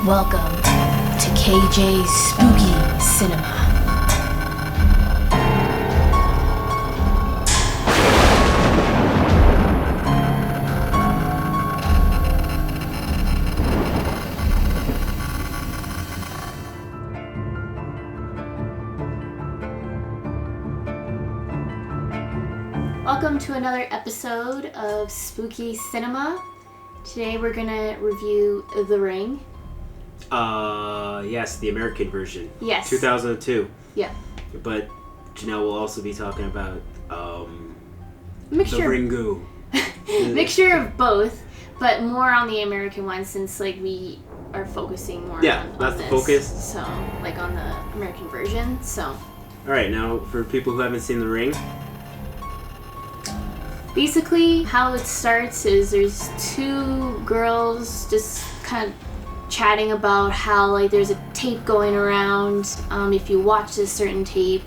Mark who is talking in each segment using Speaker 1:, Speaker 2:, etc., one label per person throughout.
Speaker 1: Welcome to KJ's Spooky Cinema. Welcome to another episode of Spooky Cinema. Today we're gonna review The Ring.
Speaker 2: Yes, the American version.
Speaker 1: Yes.
Speaker 2: 2002.
Speaker 1: Yeah.
Speaker 2: But Janelle will also be talking about
Speaker 1: Mixture.
Speaker 2: The Ringu.
Speaker 1: Mixture of both, but more on the American one since we are focusing more on
Speaker 2: that's
Speaker 1: this.
Speaker 2: The focus.
Speaker 1: So, on the American version. So.
Speaker 2: Alright, now for people who haven't seen The Ring.
Speaker 1: Basically, how it starts is there's two girls just kind of chatting about how there's a tape going around. If you watch this certain tape,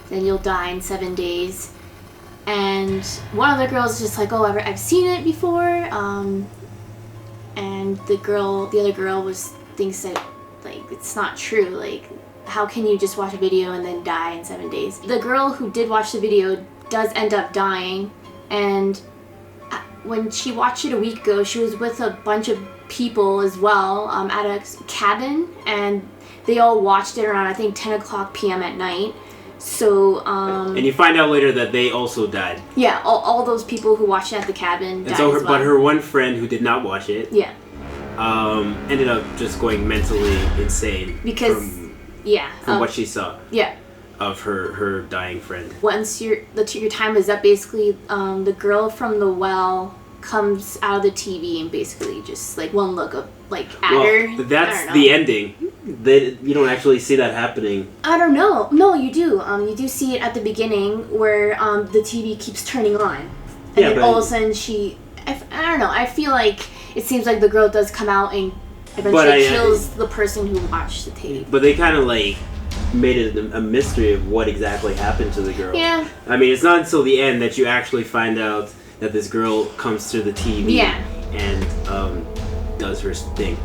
Speaker 1: then you'll die in 7 days. And one of the girls is just I've seen it before. And the other girl thinks that it's not true. How can you just watch a video and then die in 7 days? The girl who did watch the video does end up dying. And when she watched it a week ago, she was with a bunch of people as well at a cabin, and they all watched it around, I think, 10 o'clock p.m. at night. So,
Speaker 2: and you find out later that they also died.
Speaker 1: Yeah, all those people who watched it at the cabin died as well.
Speaker 2: But her one friend who did not watch it ended up just going mentally insane.
Speaker 1: Because,
Speaker 2: from what she saw.
Speaker 1: Yeah.
Speaker 2: Of her dying friend.
Speaker 1: Once your time is up, basically, the girl from the well comes out of the TV and basically just one look of at her.
Speaker 2: That's the ending. You don't actually see that happening.
Speaker 1: I don't know. No, you do. You do see it at the beginning where the TV keeps turning on, and then all of a sudden I don't know. I feel like it seems like the girl does come out and eventually kills the person who watched the tape.
Speaker 2: But they kind of made it a mystery of what exactly happened to the girl.
Speaker 1: Yeah.
Speaker 2: I mean, it's not until the end that you actually find out that this girl comes through the TV and does her thing.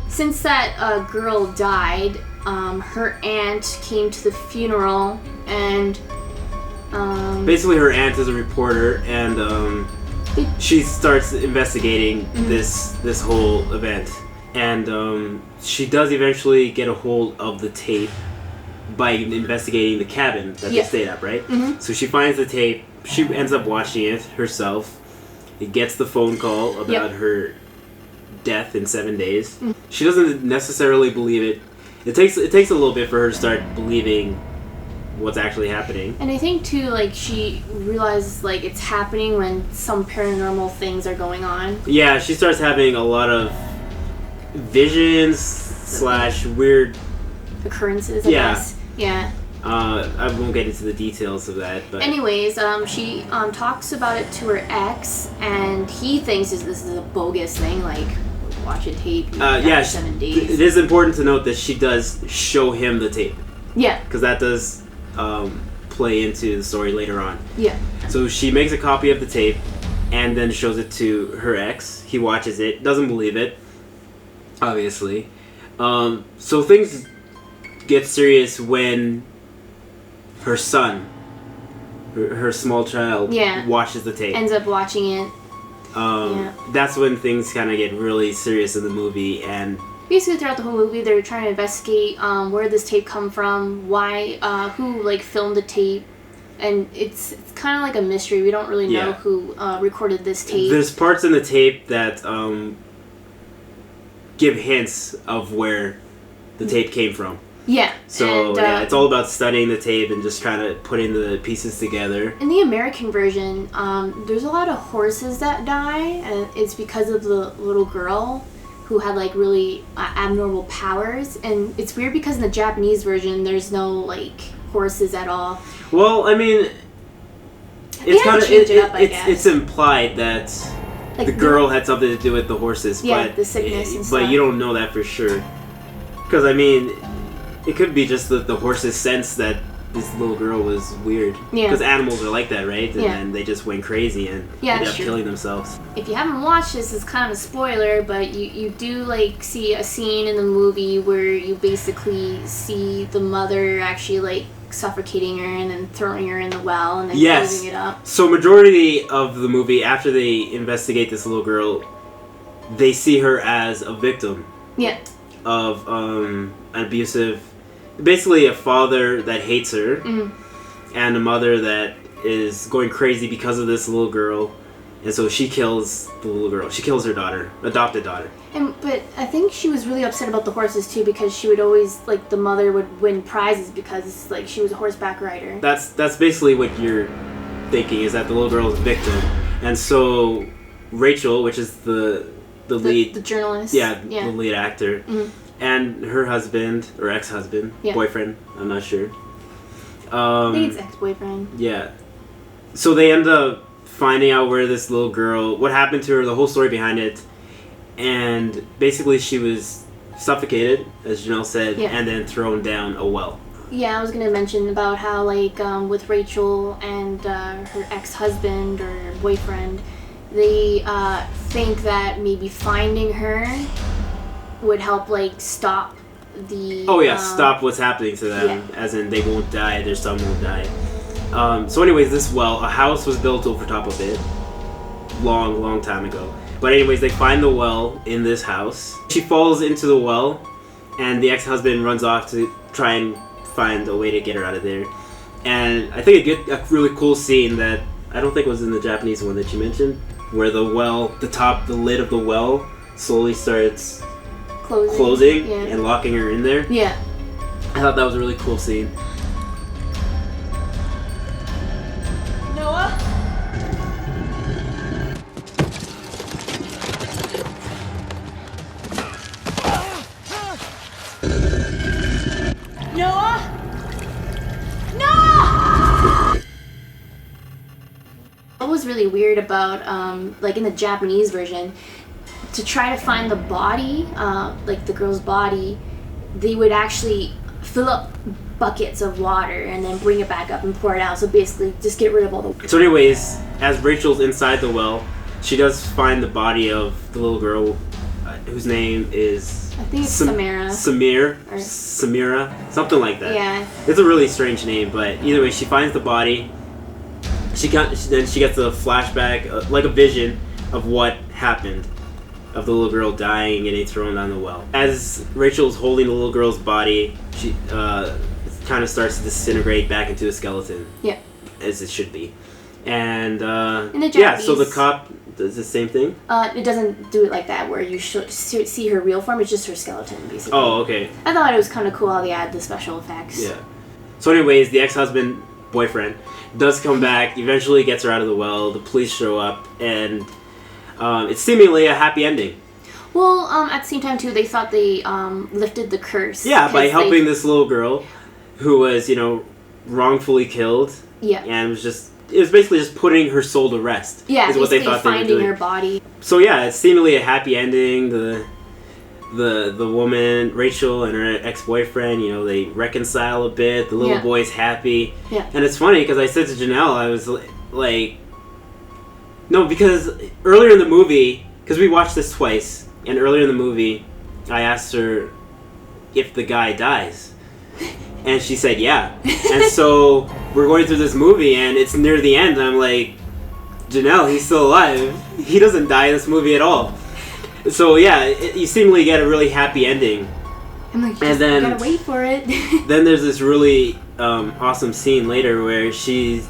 Speaker 1: Since that girl died, her aunt came to the funeral, and
Speaker 2: basically her aunt is a reporter, and she starts investigating this whole event, and she does eventually get a hold of the tape by investigating the cabin that they stayed at, right?
Speaker 1: Mm-hmm.
Speaker 2: So she finds the tape. She ends up watching it herself. It gets the phone call about her death in 7 days. She doesn't necessarily believe it. It takes a little bit for her to start believing what's actually happening.
Speaker 1: And I think too, she realizes it's happening when some paranormal things are going on.
Speaker 2: Yeah, she starts having a lot of visions / weird
Speaker 1: occurrences, I guess. Yeah.
Speaker 2: I won't get into the details of that, but
Speaker 1: anyways, she talks about it to her ex, and he thinks this is a bogus thing, watch a tape. 7 days.
Speaker 2: It is important to note that she does show him the tape.
Speaker 1: Yeah.
Speaker 2: Because that does play into the story later on.
Speaker 1: Yeah.
Speaker 2: So she makes a copy of the tape, and then shows it to her ex. He watches it, doesn't believe it, obviously. So things get serious when her son, her small child, watches the tape.
Speaker 1: Ends up watching it.
Speaker 2: That's when things kind of get really serious in the movie, and
Speaker 1: basically throughout the whole movie they're trying to investigate where this tape come from, why, who filmed the tape, and it's kind of like a mystery. We don't really know who recorded this tape.
Speaker 2: There's parts in the tape that give hints of where the tape came from.
Speaker 1: Yeah.
Speaker 2: So, it's all about studying the tape and just trying to putting the pieces together.
Speaker 1: In the American version, there's a lot of horses that die, and it's because of the little girl who had really abnormal powers. And it's weird because in the Japanese version, there's no horses at all.
Speaker 2: Well, I mean, it's kind of it's implied that
Speaker 1: Like
Speaker 2: the girl had something to do with the horses.
Speaker 1: Yeah,
Speaker 2: but,
Speaker 1: the sickness and stuff.
Speaker 2: But you don't know that for sure. Because, I mean, it could be just that the horses sense that this little girl was weird.
Speaker 1: Yeah.
Speaker 2: Because animals are like that, right? And
Speaker 1: yeah.
Speaker 2: then they just went crazy and ended up killing themselves.
Speaker 1: If you haven't watched this, it's kind of a spoiler, but you do like see a scene in the movie where you basically see the mother actually like suffocating her and then throwing her in the well and then closing it up.
Speaker 2: So majority of the movie, after they investigate this little girl, they see her as a victim.
Speaker 1: Yeah.
Speaker 2: Of an abusive, basically a father that hates her, and a mother that is going crazy because of this little girl, and so she kills the little girl. She kills her daughter, adopted daughter.
Speaker 1: But I think she was really upset about the horses too, because she would always like the mother would win prizes because like she was a horseback rider.
Speaker 2: That's basically what you're thinking, is that the little girl is a victim, and so Rachel, which is the lead,
Speaker 1: the journalist,
Speaker 2: the lead actor, and her husband or ex-husband, boyfriend, I'm not sure.
Speaker 1: I think it's ex-boyfriend.
Speaker 2: Yeah. So they end up finding out where this little girl, what happened to her, the whole story behind it, and basically she was suffocated, as Janelle said, and then thrown down a well.
Speaker 1: Yeah, I was gonna mention about how like with Rachel and her ex-husband or boyfriend, they think that maybe finding her would help like stop the
Speaker 2: stop what's happening to them, as in they won't die, their son won't die. So anyways, this well, a house was built over top of it long time ago, but anyways, they find the well in this house. She falls into the well and the ex-husband runs off to try and find a way to get her out of there. And I think a really cool scene that I don't think was in the Japanese one that you mentioned, where the well, the lid of the well slowly starts closing and locking her in there.
Speaker 1: Yeah.
Speaker 2: I thought that was a really cool scene.
Speaker 1: Noah? Noah? No! What was really weird about, like in the Japanese version, to try to find the body, like the girl's body, they would actually fill up buckets of water and then bring it back up and pour it out. So basically, just get rid of all the...
Speaker 2: So anyways, as Rachel's inside the well, she does find the body of the little girl, whose name is...
Speaker 1: I think it's Samira.
Speaker 2: Samira, something like that.
Speaker 1: Yeah.
Speaker 2: It's a really strange name, but either way, she finds the body. Then she gets a flashback, like a vision of what happened, of the little girl dying and getting thrown down the well. As Rachel's holding the little girl's body, she kind of starts to disintegrate back into a skeleton.
Speaker 1: Yeah.
Speaker 2: As it should be. And
Speaker 1: in the Japanese,
Speaker 2: so the cop does the same thing?
Speaker 1: It doesn't do it like that, where you see her real form. It's just her skeleton, basically.
Speaker 2: Oh, okay.
Speaker 1: I thought it was kind of cool how they add the special effects.
Speaker 2: Yeah. So anyways, the ex-husband, boyfriend, does come back, eventually gets her out of the well, the police show up, and it's seemingly a happy ending.
Speaker 1: Well, at the same time, too, they thought they lifted the curse.
Speaker 2: Yeah, by helping this little girl who was, wrongfully killed.
Speaker 1: Yeah.
Speaker 2: And it was basically just putting her soul to rest.
Speaker 1: Yeah,
Speaker 2: is what they thought they were doing.
Speaker 1: finding her body.
Speaker 2: So yeah, it's seemingly a happy ending. The woman, Rachel, and her ex-boyfriend, they reconcile a bit. The little boy's happy.
Speaker 1: Yeah.
Speaker 2: And it's funny because I said to Janelle, I was like, no, because earlier in the movie, because we watched this twice, and earlier in the movie, I asked her if the guy dies. And she said, yeah. And so we're going through this movie, and it's near the end, and I'm like, Janelle, he's still alive. He doesn't die in this movie at all. So yeah, you seemingly get a really happy ending.
Speaker 1: I'm like, you gotta wait for it.
Speaker 2: Then there's this really awesome scene later where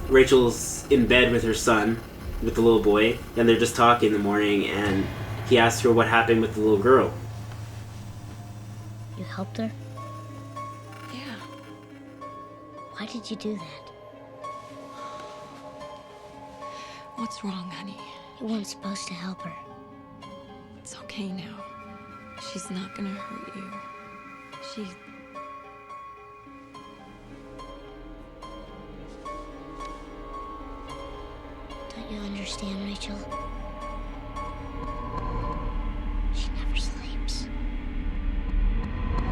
Speaker 2: Rachel's in bed with her son, with the little boy, and they're just talking in the morning, and he asks her what happened with the little girl.
Speaker 3: You helped her?
Speaker 4: Yeah.
Speaker 3: Why did you do that?
Speaker 4: What's wrong, honey?
Speaker 3: You weren't supposed to help her.
Speaker 4: It's okay now. She's not gonna hurt you.
Speaker 3: Don't you understand, Rachel?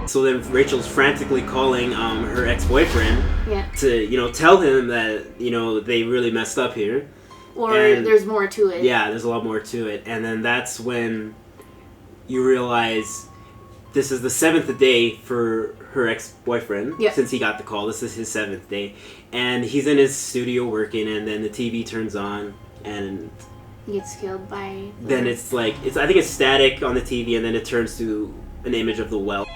Speaker 2: So then Rachel's frantically calling her ex-boyfriend
Speaker 1: Yeah.
Speaker 2: to, tell him that, they really messed up here.
Speaker 1: Or
Speaker 2: And-
Speaker 1: there's more to it.
Speaker 2: Yeah, there's a lot more to it. And then that's when you realize this is the 7th day for her ex-boyfriend.
Speaker 1: Yeah.
Speaker 2: Since he got the call. This is his 7th day. And he's in his studio working, and then the TV turns on, and
Speaker 1: He gets killed by...
Speaker 2: then it's like, I think it's static on the TV, and then it turns to an image of the well.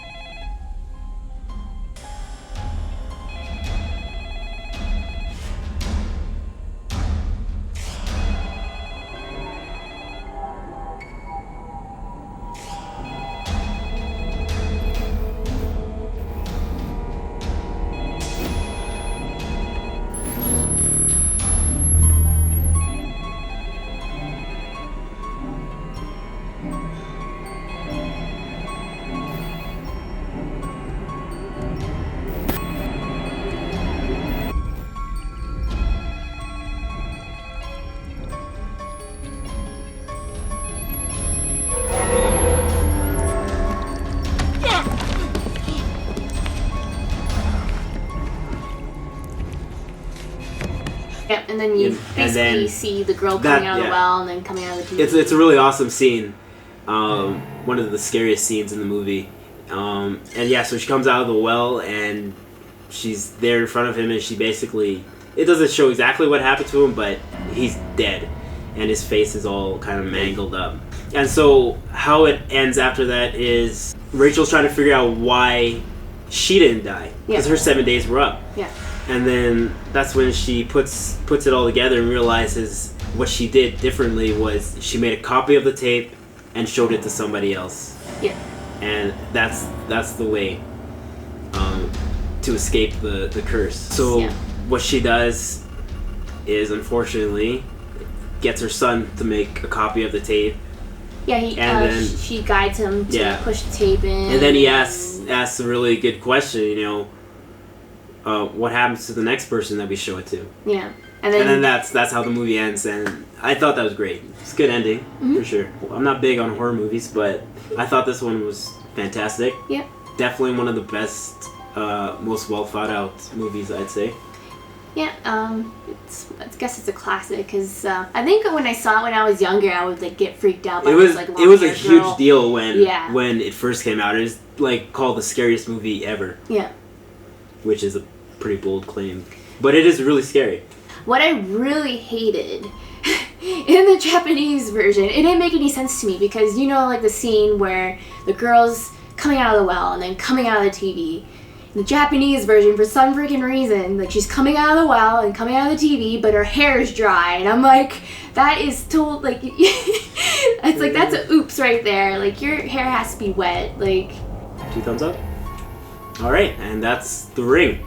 Speaker 1: Yep, and then you
Speaker 2: And
Speaker 1: basically
Speaker 2: then
Speaker 1: see the girl coming out of the
Speaker 2: yeah.
Speaker 1: well and then coming out of the TV.
Speaker 2: It's a really awesome scene. One of the scariest scenes in the movie. And yeah, so she comes out of the well and she's there in front of him, and she basically, it doesn't show exactly what happened to him, but he's dead and his face is all kind of mangled up. And so how it ends after that is Rachel's trying to figure out why she didn't die, because her 7 days were up.
Speaker 1: Yeah.
Speaker 2: And then that's when she puts it all together and realizes what she did differently was she made a copy of the tape and showed it to somebody else.
Speaker 1: Yeah.
Speaker 2: And that's the way to escape the curse. So
Speaker 1: Yeah.
Speaker 2: what she does is, unfortunately, gets her son to make a copy of the tape.
Speaker 1: Yeah,
Speaker 2: And then-
Speaker 1: she guides him to
Speaker 2: Yeah.
Speaker 1: push the tape in.
Speaker 2: And then he asks a really good question, what happens to the next person that we show it to?
Speaker 1: Yeah.
Speaker 2: And then that's how the movie ends, and I thought that was great. It's a good ending,
Speaker 1: Mm-hmm.
Speaker 2: for sure. I'm not big on horror movies, but I thought this one was fantastic.
Speaker 1: Yep.
Speaker 2: Definitely one of the best, most well thought out movies, I'd say.
Speaker 1: Yeah, I guess it's a classic because I think when I saw it when I was younger, I would get freaked out by
Speaker 2: It was
Speaker 1: this
Speaker 2: it was a
Speaker 1: long-haired
Speaker 2: huge
Speaker 1: girl.
Speaker 2: deal when
Speaker 1: Yeah.
Speaker 2: when it first came out. It was called the scariest movie ever,
Speaker 1: Yeah.
Speaker 2: which is a pretty bold claim, but it is really scary.
Speaker 1: What I really hated in the Japanese version, it didn't make any sense to me because the scene where the girl's coming out of the well and then coming out of the TV. In the Japanese version, for some freaking reason, she's coming out of the well and coming out of the TV, but her hair is dry, and I'm like, that is it's like that's a oops right there. Your hair has to be wet.
Speaker 2: 2 thumbs up. All right, and that's The Ring.